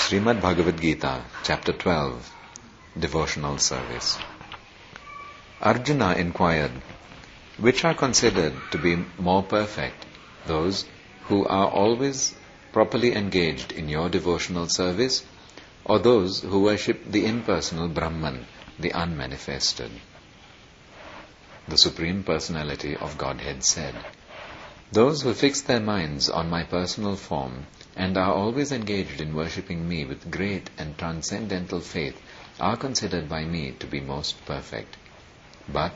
Srimad Bhagwat Geeta, Chapter 12, Devotional Service. Arjuna inquired, which are considered to be more perfect, those who are always properly engaged in your devotional service, or those who worship the impersonal Brahman, the unmanifested? The Supreme Personality of Godhead said, those who fix their minds on my personal form and are always engaged in worshipping me with great and transcendental faith are considered by me to be most perfect. But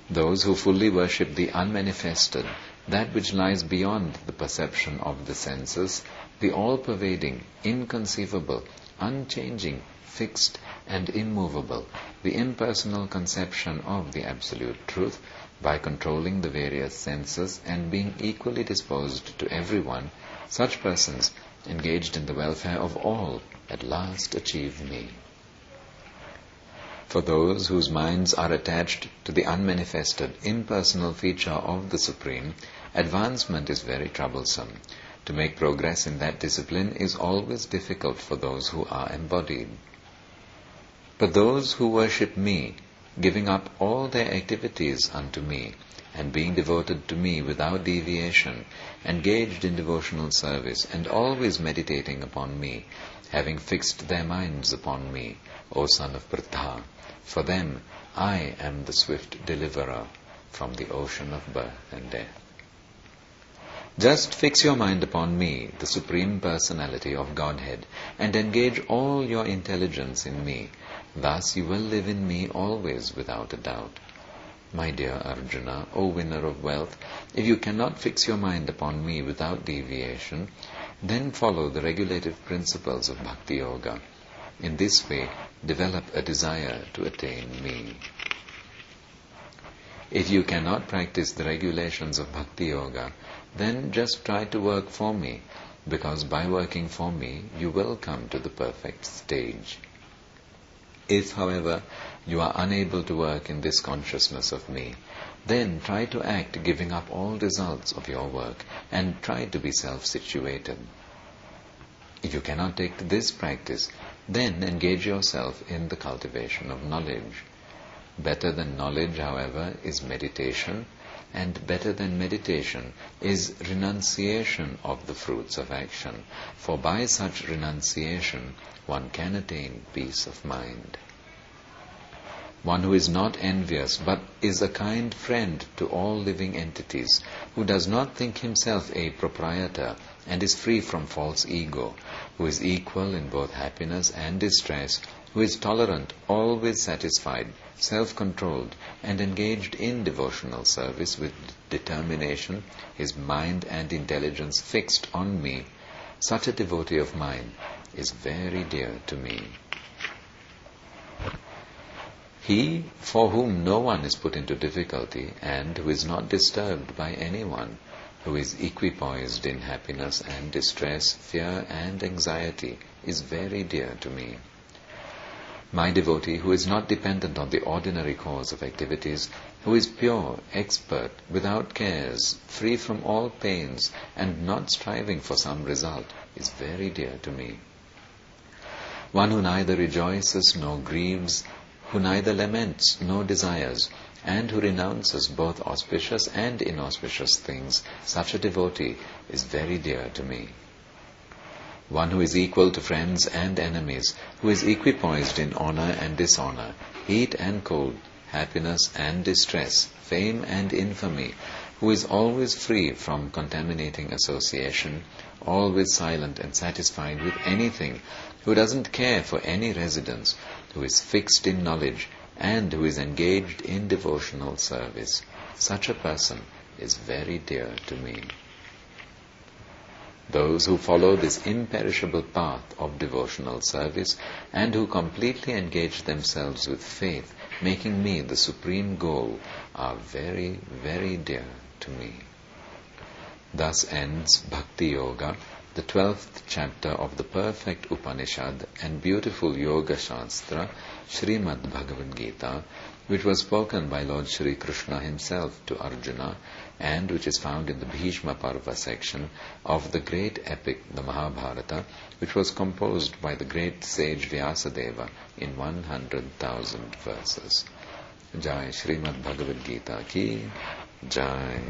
those who fully worship the unmanifested, that which lies beyond the perception of the senses, the all-pervading, inconceivable, unchanging, fixed and immovable, the impersonal conception of the Absolute Truth, by controlling the various senses and being equally disposed to everyone, such persons, engaged in the welfare of all, at last achieve me. For those whose minds are attached to the unmanifested, impersonal feature of the Supreme, advancement is very troublesome. To make progress in that discipline is always difficult for those who are embodied. But those who worship me, giving up all their activities unto me, and being devoted to me without deviation, engaged in devotional service, and always meditating upon me, having fixed their minds upon me, O son of Pritha, for them I am the swift deliverer from the ocean of birth and death. Just fix your mind upon me, the Supreme Personality of Godhead, and engage all your intelligence in me. Thus you will live in me always without a doubt. My dear Arjuna, O winner of wealth, if you cannot fix your mind upon me without deviation, then follow the regulative principles of Bhakti Yoga. In this way, develop a desire to attain me. If you cannot practice the regulations of Bhakti Yoga, then just try to work for me, because by working for me, you will come to the perfect stage. If, however, you are unable to work in this consciousness of me, then try to act giving up all results of your work and try to be self-situated. If you cannot take to this practice, then engage yourself in the cultivation of knowledge. Better than knowledge, however, is meditation, and better than meditation is renunciation of the fruits of action, for by such renunciation one can attain peace of mind. One who is not envious but is a kind friend to all living entities, who does not think himself a proprietor and is free from false ego, who is equal in both happiness and distress, who is tolerant, always satisfied, self-controlled, and engaged in devotional service with determination, his mind and intelligence fixed on me, such a devotee of mine is very dear to me. He for whom no one is put into difficulty and who is not disturbed by anyone, who is equipoised in happiness and distress, fear and anxiety, is very dear to me. My devotee, who is not dependent on the ordinary course of activities, who is pure, expert, without cares, free from all pains, and not striving for some result, is very dear to me. One who neither rejoices nor grieves, who neither laments nor desires, and who renounces both auspicious and inauspicious things, such a devotee is very dear to me. One who is equal to friends and enemies, who is equipoised in honour and dishonour, heat and cold, happiness and distress, fame and infamy, who is always free from contaminating association, always silent and satisfied with anything, who doesn't care for any residence, who is fixed in knowledge, and who is engaged in devotional service. Such a person is very dear to me. Those who follow this imperishable path of devotional service and who completely engage themselves with faith, making me the supreme goal, are very, very dear to me. Thus ends Bhakti Yoga, the 12th chapter of the perfect Upanishad and beautiful Yoga Shastra, Srimad Bhagavad Geeta, which was spoken by Lord Shri Krishna himself to Arjuna, and which is found in the Bhishma Parva section of the great epic, the Mahabharata, which was composed by the great sage Vyasadeva in 100,000 verses. Jai Srimad Bhagavad Geeta ki Jai.